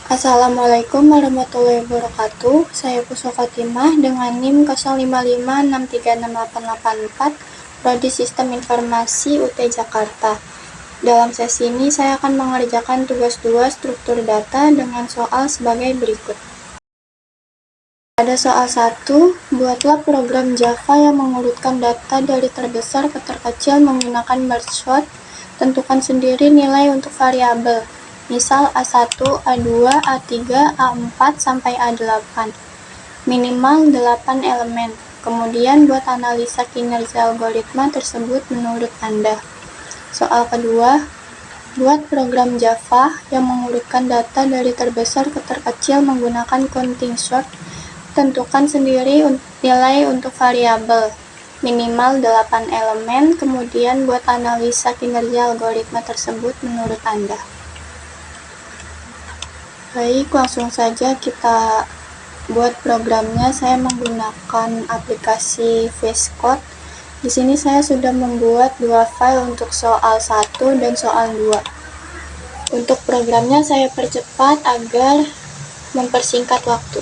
Assalamualaikum warahmatullahi wabarakatuh. Saya Puspa Fatimah dengan NIM 0556368884, Prodi Sistem Informasi UT Jakarta. Dalam sesi ini saya akan mengerjakan tugas 2 struktur data dengan soal sebagai berikut. Pada soal 1, buatlah program Java yang mengurutkan data dari terbesar ke terkecil menggunakan merge sort. Tentukan sendiri nilai untuk variabel. Misal A1, A2, A3, A4, sampai A8. Minimal 8 elemen. Kemudian buat analisa kinerja algoritma tersebut menurut Anda. Soal kedua, buat program Java yang mengurutkan data dari terbesar ke terkecil menggunakan counting sort. Tentukan sendiri nilai untuk variabel. Minimal 8 elemen, kemudian buat analisa kinerja algoritma tersebut menurut Anda. Baik, langsung saja kita buat programnya. Saya menggunakan aplikasi VS Code. Di sini saya sudah membuat 2 file untuk soal 1 dan soal 2. Untuk programnya saya percepat agar mempersingkat waktu.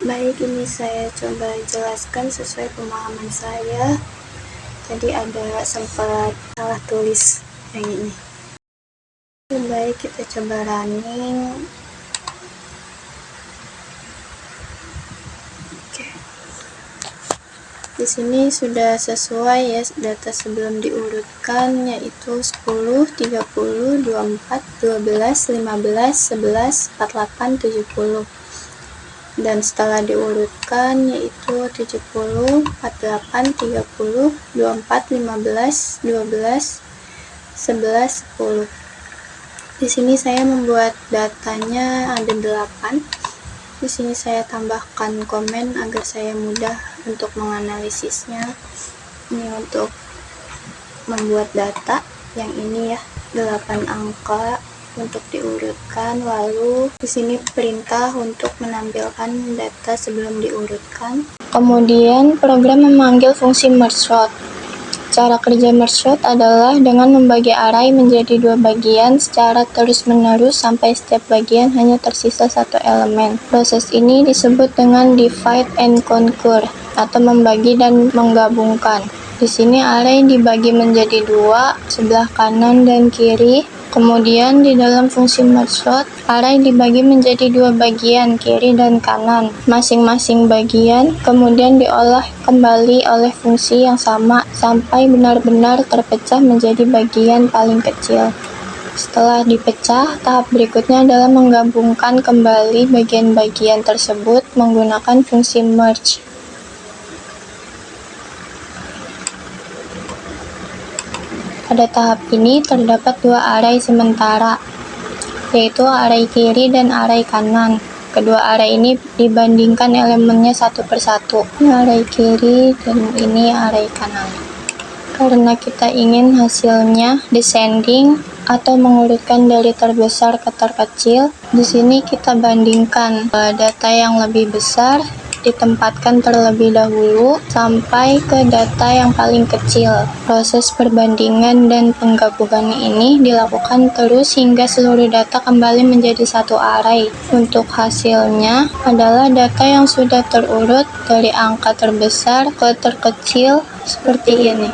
Baik, ini saya coba jelaskan sesuai pemahaman saya. Tadi ada sempat salah tulis yang ini. Baik, kita coba running. Oke. Di sini sudah sesuai ya data sebelum diurutkan, yaitu 10, 30, 24, 12, 15, 11, 48, 70. Dan setelah diurutkan yaitu 70, 48, 30, 24, 15, 12, 11, 10. Di sini saya membuat datanya ada 8. Di sini saya tambahkan komen agar saya mudah untuk menganalisisnya. Ini untuk membuat data yang ini ya, 8 angka untuk diurutkan. Lalu di sini perintah untuk menampilkan data sebelum diurutkan. Kemudian program memanggil fungsi merge sort. Cara kerja merge sort adalah dengan membagi array menjadi 2 bagian secara terus-menerus sampai setiap bagian hanya tersisa satu elemen. Proses ini disebut dengan divide and conquer atau membagi dan menggabungkan. Di sini array dibagi menjadi 2, sebelah kanan dan kiri. Kemudian di dalam fungsi merge sort, array dibagi menjadi 2 bagian, kiri dan kanan. Masing-masing bagian kemudian diolah kembali oleh fungsi yang sama sampai benar-benar terpecah menjadi bagian paling kecil. Setelah dipecah, tahap berikutnya adalah menggabungkan kembali bagian-bagian tersebut menggunakan fungsi merge. Pada tahap ini terdapat 2 array sementara, yaitu array kiri dan array kanan. Kedua array ini dibandingkan elemennya satu persatu. Ini array kiri dan ini array kanan. Karena kita ingin hasilnya descending atau mengurutkan dari terbesar ke terkecil, di sini kita bandingkan data yang lebih besar ditempatkan terlebih dahulu sampai ke data yang paling kecil. Proses perbandingan dan penggabungan ini dilakukan terus hingga seluruh data kembali menjadi satu array. Untuk hasilnya adalah data yang sudah terurut dari angka terbesar ke terkecil seperti ini.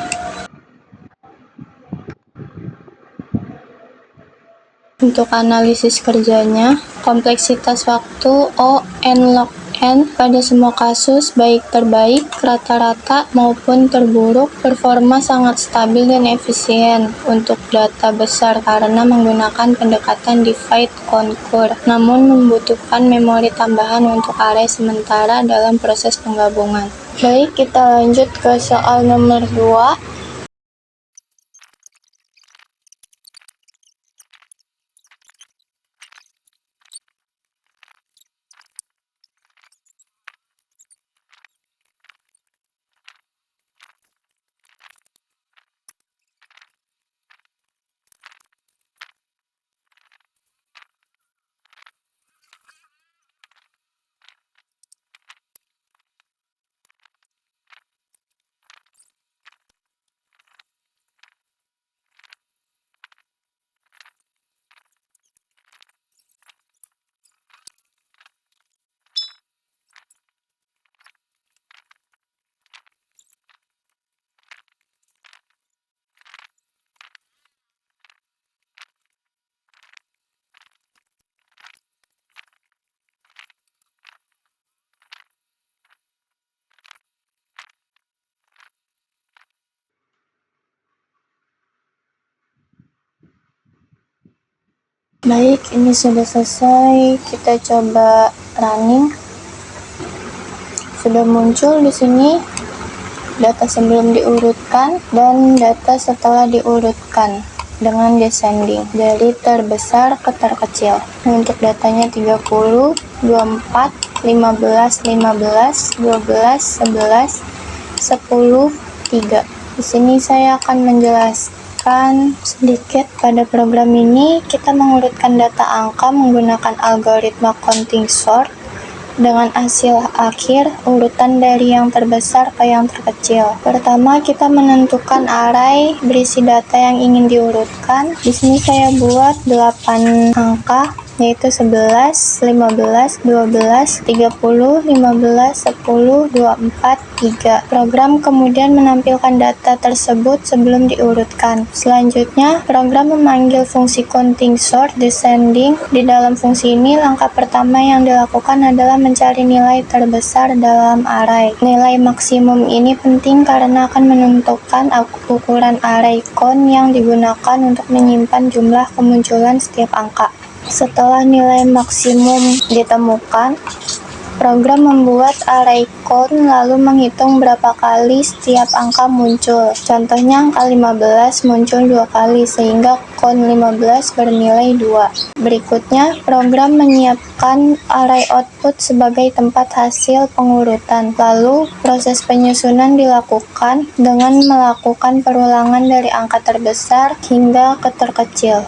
Untuk analisis kerjanya, kompleksitas waktu O n log n pada semua kasus, baik terbaik, rata-rata, maupun terburuk, performa sangat stabil dan efisien untuk data besar karena menggunakan pendekatan divide conquer, namun membutuhkan memori tambahan untuk array sementara dalam proses penggabungan. Baik, kita lanjut ke soal nomor 2. Baik, ini sudah selesai. Kita coba running. Sudah muncul di sini data sebelum diurutkan dan data setelah diurutkan dengan descending dari terbesar ke terkecil. Untuk datanya 30, 24, 15, 15, 12, 11, 10, 3. Di sini saya akan menjelaskan sedikit. Pada program ini kita mengurutkan data angka menggunakan algoritma counting sort dengan hasil akhir urutan dari yang terbesar ke yang terkecil. Pertama, kita menentukan array berisi data yang ingin diurutkan. Di sini saya buat 8 angka yaitu 11, 15, 12, 30, 15, 10, 24, 3. Program kemudian menampilkan data tersebut sebelum diurutkan. Selanjutnya, program memanggil fungsi counting sort descending. Di dalam fungsi ini, langkah pertama yang dilakukan adalah mencari nilai terbesar dalam array. Nilai maksimum ini penting karena akan menentukan ukuran array count yang digunakan untuk menyimpan jumlah kemunculan setiap angka. Setelah nilai maksimum ditemukan, program membuat array count lalu menghitung berapa kali setiap angka muncul. Contohnya angka 15 muncul 2 kali sehingga count 15 bernilai 2. Berikutnya, program menyiapkan array output sebagai tempat hasil pengurutan. Lalu, proses penyusunan dilakukan dengan melakukan perulangan dari angka terbesar hingga ke terkecil.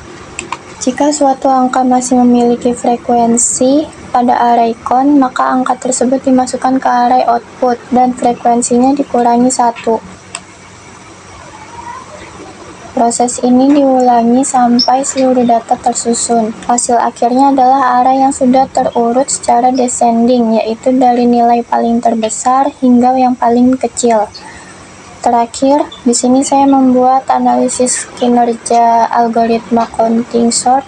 Jika suatu angka masih memiliki frekuensi pada array count, maka angka tersebut dimasukkan ke array output dan frekuensinya dikurangi 1. Proses ini diulangi sampai seluruh data tersusun. Hasil akhirnya adalah array yang sudah terurut secara descending, yaitu dari nilai paling terbesar hingga yang paling kecil. Terakhir, di sini saya membuat analisis kinerja algoritma counting sort.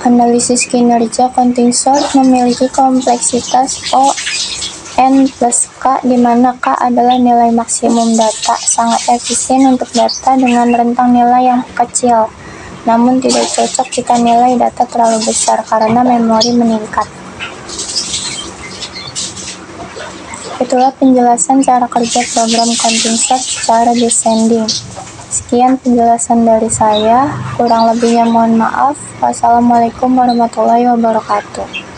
Analisis kinerja counting sort memiliki kompleksitas O n plus K, di mana K adalah nilai maksimum data, sangat efisien untuk data dengan rentang nilai yang kecil. Namun tidak cocok jika nilai data terlalu besar karena memori meningkat. Itulah penjelasan cara kerja program counting sort secara descending. Sekian penjelasan dari saya, kurang lebihnya mohon maaf. Wassalamualaikum warahmatullahi wabarakatuh.